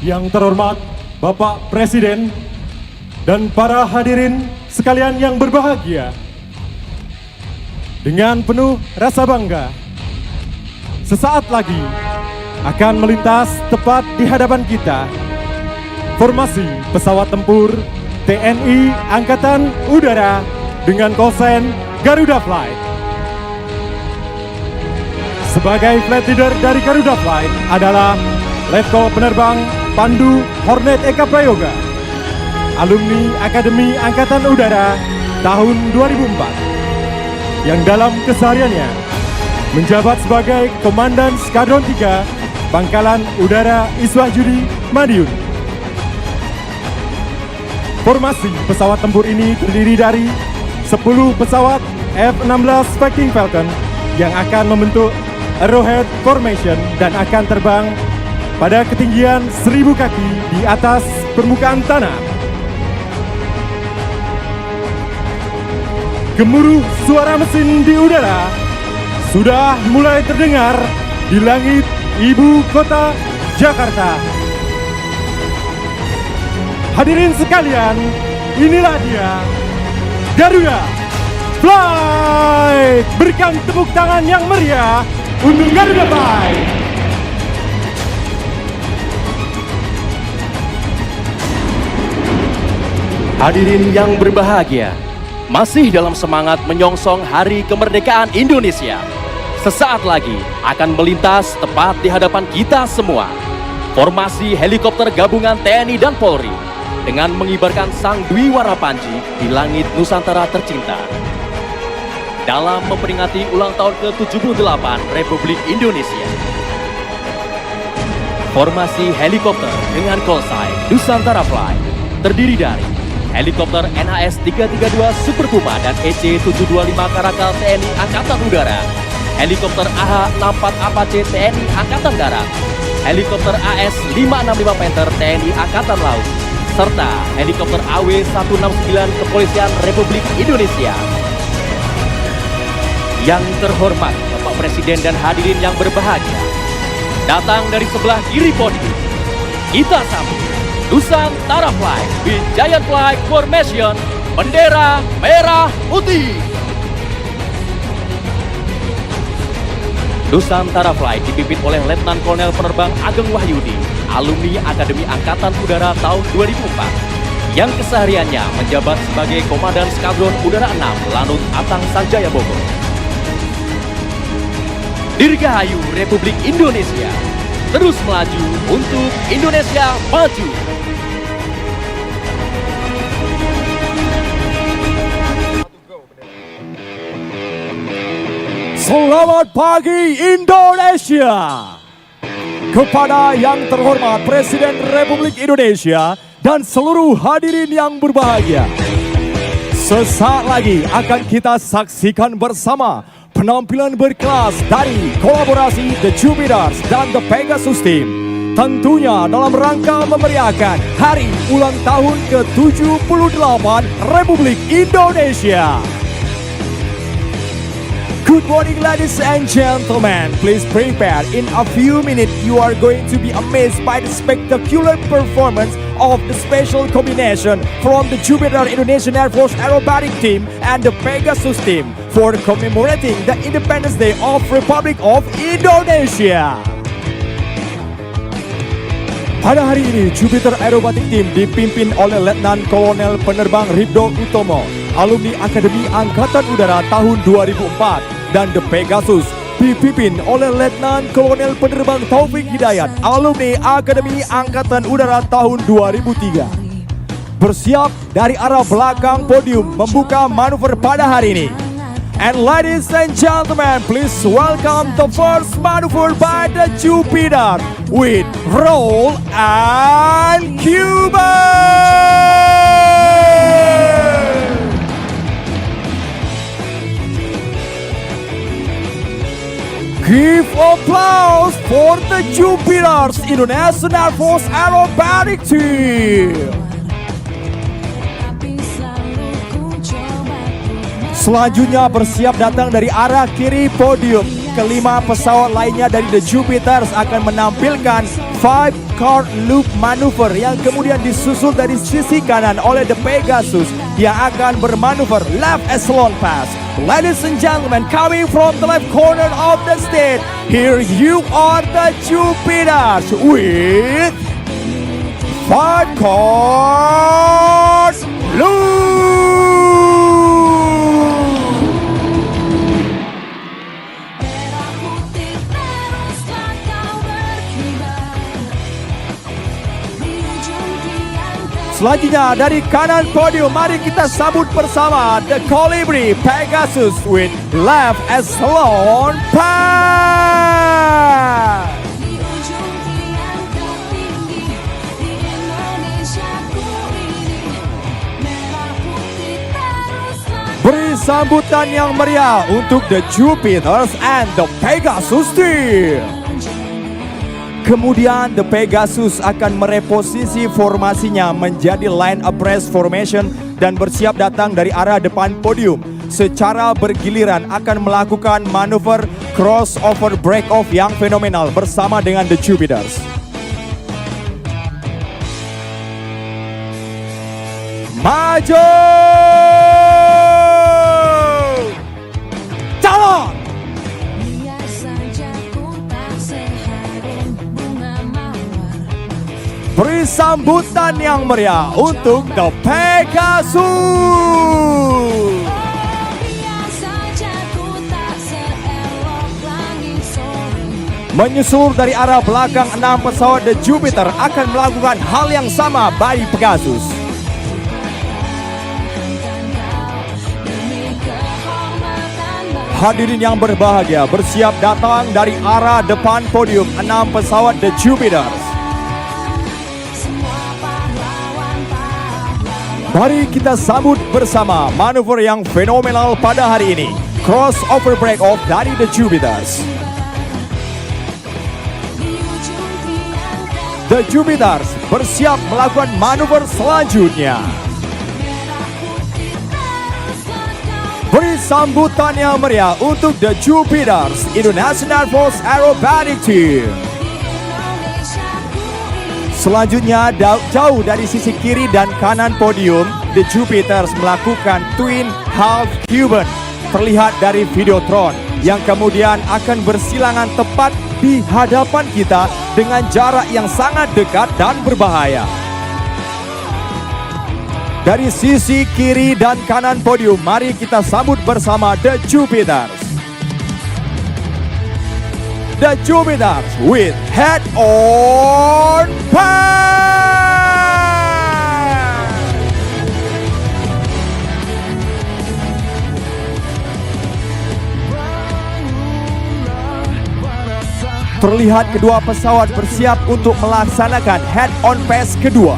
Yang terhormat Bapak Presiden dan para hadirin sekalian yang berbahagia, dengan penuh rasa bangga, sesaat lagi akan melintas tepat di hadapan kita formasi pesawat tempur TNI Angkatan Udara dengan call sign Garuda Flight. Sebagai flight leader dari Garuda Flight adalah Letkol Penerbang Pandu Hornet Eka Prayoga, alumni Akademi Angkatan Udara tahun 2004, yang dalam kesehariannya menjabat sebagai Komandan Skadron 3 Pangkalan Udara Iswah-Judi Madiun. Formasi pesawat tempur ini terdiri dari 10 pesawat F-16 Fighting Falcon yang akan membentuk Arrowhead Formation dan akan terbang pada ketinggian 1000 kaki di atas permukaan tanah. Gemuruh suara mesin di udara sudah mulai terdengar di langit ibu kota Jakarta. Hadirin sekalian, inilah dia Garuda Flight. Berikan tepuk tangan yang meriah untuk Garuda Flight. Hadirin yang berbahagia, masih dalam semangat menyongsong Hari Kemerdekaan Indonesia, sesaat lagi akan melintas tepat di hadapan kita semua formasi helikopter gabungan TNI dan Polri dengan mengibarkan sang Dwi Warna Panji di langit Nusantara tercinta. Dalam memperingati ulang tahun ke-78 Republik Indonesia, formasi helikopter dengan call sign Nusantara Flight terdiri dari helikopter NAS-332 Super Puma dan EC-725 Karakal TNI Angkatan Udara, helikopter AH-64 Apache TNI Angkatan Darat, helikopter AS-565 Panther TNI Angkatan Laut, serta helikopter AW-169 Kepolisian Republik Indonesia. Yang terhormat Bapak Presiden dan hadirin yang berbahagia, datang dari sebelah kiri podium, kita sambut Nusantara Flight with Giant Flight Formation, bendera merah putih. Nusantara Flight dipimpin oleh Letnan Kolonel Penerbang Ageng Wahyudi, alumni Akademi Angkatan Udara tahun 2004, yang kesehariannya menjabat sebagai Komandan Skadron Udara 6 Lanut Atang Sanjaya Bogor. Dirgahayu Republik Indonesia, terus melaju untuk Indonesia maju. Selamat pagi Indonesia. Kepada yang terhormat Presiden Republik Indonesia dan seluruh hadirin yang berbahagia, sesaat lagi akan kita saksikan bersama penampilan berkelas dari kolaborasi The Jupiters dan The Pegasus Team, tentunya dalam rangka memeriahkan hari ulang tahun ke-78 Republik Indonesia. Good morning, ladies and gentlemen. Please prepare. In a few minutes, you are going to be amazed by the spectacular performance of the special combination from the Jupiter Indonesian Air Force Aerobatic Team and the Pegasus Team for commemorating the Independence Day of Republic of Indonesia. Pada hari ini, Jupiter Aerobatic Team dipimpin oleh Letnan Kolonel Penerbang Ridho Utomo, alumni Akademi Angkatan Udara tahun 2004, dan The Pegasus dipimpin oleh Letnan Kolonel Penerbang Taufik Hidayat, alumni Akademi Angkatan Udara tahun 2003. Bersiap dari arah belakang podium membuka manuver pada hari ini. And ladies and gentlemen, please welcome the first maneuver by the Jupiter with roll and Cuba. Give applause for the Jupiters Indonesian Air Force Aerobatic Team. Selanjutnya bersiap datang dari arah kiri podium. Kelima pesawat lainnya dari The Jupiters akan menampilkan 5 card loop maneuver yang kemudian disusul dari sisi kanan oleh The Pegasus yang akan bermanuver left echelon pass. Ladies and gentlemen, coming from the left corner of the stage, here you are the Jupiters with 5 card loop. Selanjutnya dari kanan podium, mari kita sambut bersama The Colibri Pegasus with left echelon pass. Beri sambutan yang meriah untuk The Jupiters and The Pegasus team. Kemudian The Pegasus akan mereposisi formasinya menjadi line abreast formation dan bersiap datang dari arah depan podium. Secara bergiliran akan melakukan manuver crossover break off yang fenomenal bersama dengan The Jupiters. Maju! Calon! Beri sambutan yang meriah untuk The Pegasus. Menyusul dari arah belakang 6 pesawat The Jupiter akan melakukan hal yang sama bagi Pegasus. Hadirin yang berbahagia, bersiap datang dari arah depan podium 6 pesawat The Jupiters. Mari kita sambut bersama manuver yang fenomenal pada hari ini, crossover break off dari The Jupiters. The Jupiters bersiap melakukan manuver selanjutnya. Beri sambutan yang meriah untuk The Jupiters International Force Aerobatic Team. Selanjutnya, jauh dari sisi kiri dan kanan podium, The Jupiters melakukan twin half Cuban terlihat dari Videotron yang kemudian akan bersilangan tepat di hadapan kita dengan jarak yang sangat dekat dan berbahaya. Dari sisi kiri dan kanan podium, mari kita sambut bersama The Jupiters. The Jupiters with head-on pass. Terlihat kedua pesawat bersiap untuk melaksanakan head-on pass kedua.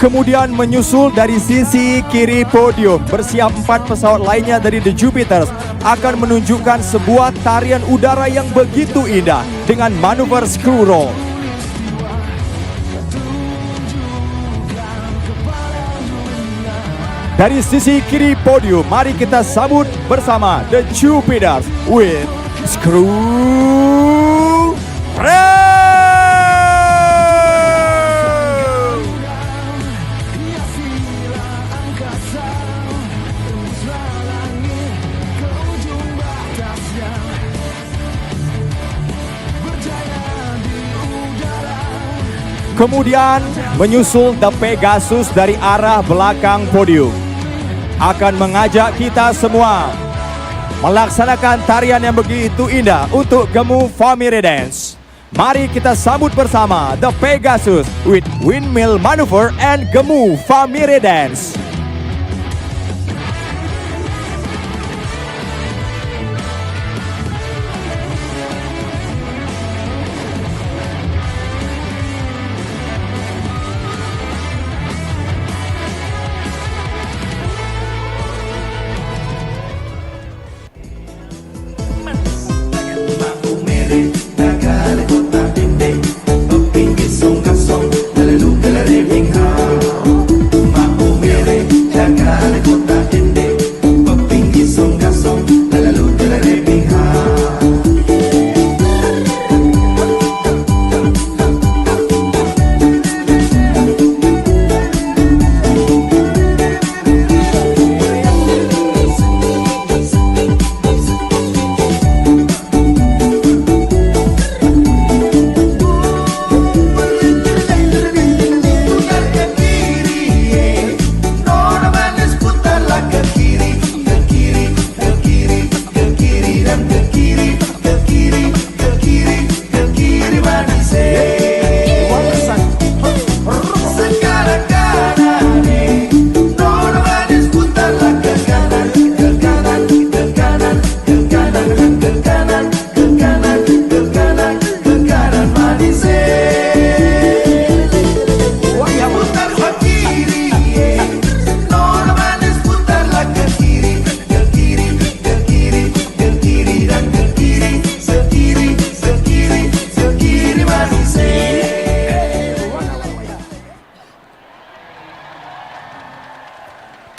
Kemudian menyusul dari sisi kiri podium, bersiap 4 pesawat lainnya dari The Jupiters akan menunjukkan sebuah tarian udara yang begitu indah dengan manuver screw roll. Dari sisi kiri podium, mari kita sambut bersama The Jupiters with screw roll. Kemudian menyusul The Pegasus dari arah belakang podium akan mengajak kita semua melaksanakan tarian yang begitu indah untuk Gemu Family Dance. Mari kita sambut bersama The Pegasus with windmill maneuver and Gemu Family Dance.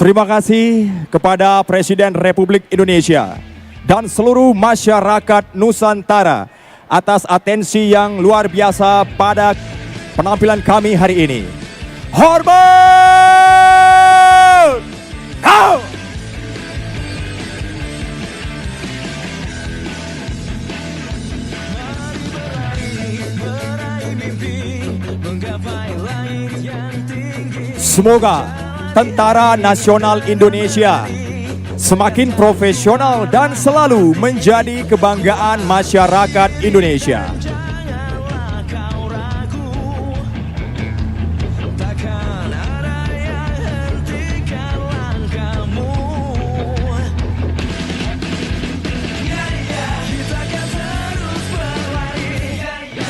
Terima kasih kepada Presiden Republik Indonesia dan seluruh masyarakat Nusantara atas atensi yang luar biasa pada penampilan kami hari ini. Hormat! Kau! Semoga Tentara Nasional Indonesia semakin profesional dan selalu menjadi kebanggaan masyarakat Indonesia.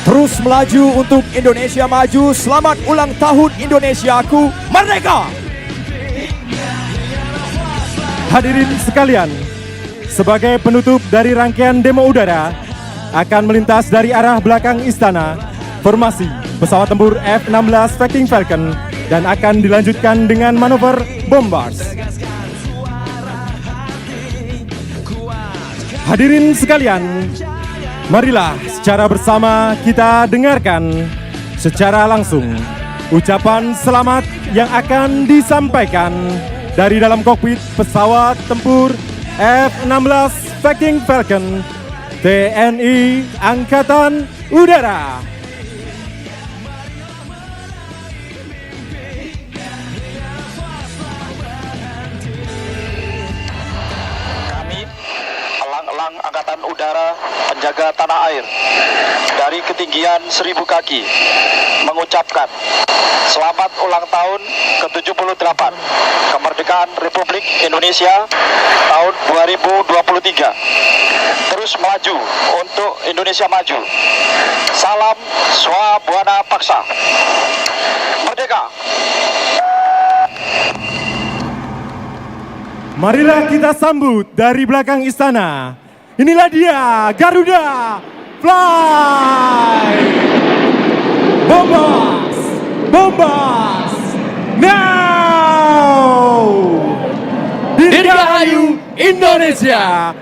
Terus melaju untuk Indonesia maju. Selamat ulang tahun Indonesiaku merdeka. Hadirin sekalian, sebagai penutup dari rangkaian demo udara akan melintas dari arah belakang istana formasi pesawat tempur F-16 Fighting Falcon dan akan dilanjutkan dengan manuver Bombers. Hadirin sekalian, marilah secara bersama kita dengarkan secara langsung ucapan selamat yang akan disampaikan dari dalam kokpit pesawat tempur F-16 Fighting Falcon TNI Angkatan Udara. Kami, elang-elang Angkatan Udara penjaga tanah air dari ketinggian 1000 kaki mengucapkan selamat ulang tahun ke-78 kemerdekaan Republik Indonesia tahun 2023. Terus melaju untuk Indonesia maju. Salam Swabwana Paksa. Merdeka. Marilah kita sambut dari belakang istana. Inilah dia Garuda Fly. Bombas, Bombas, now. Dirgahayu Indonesia.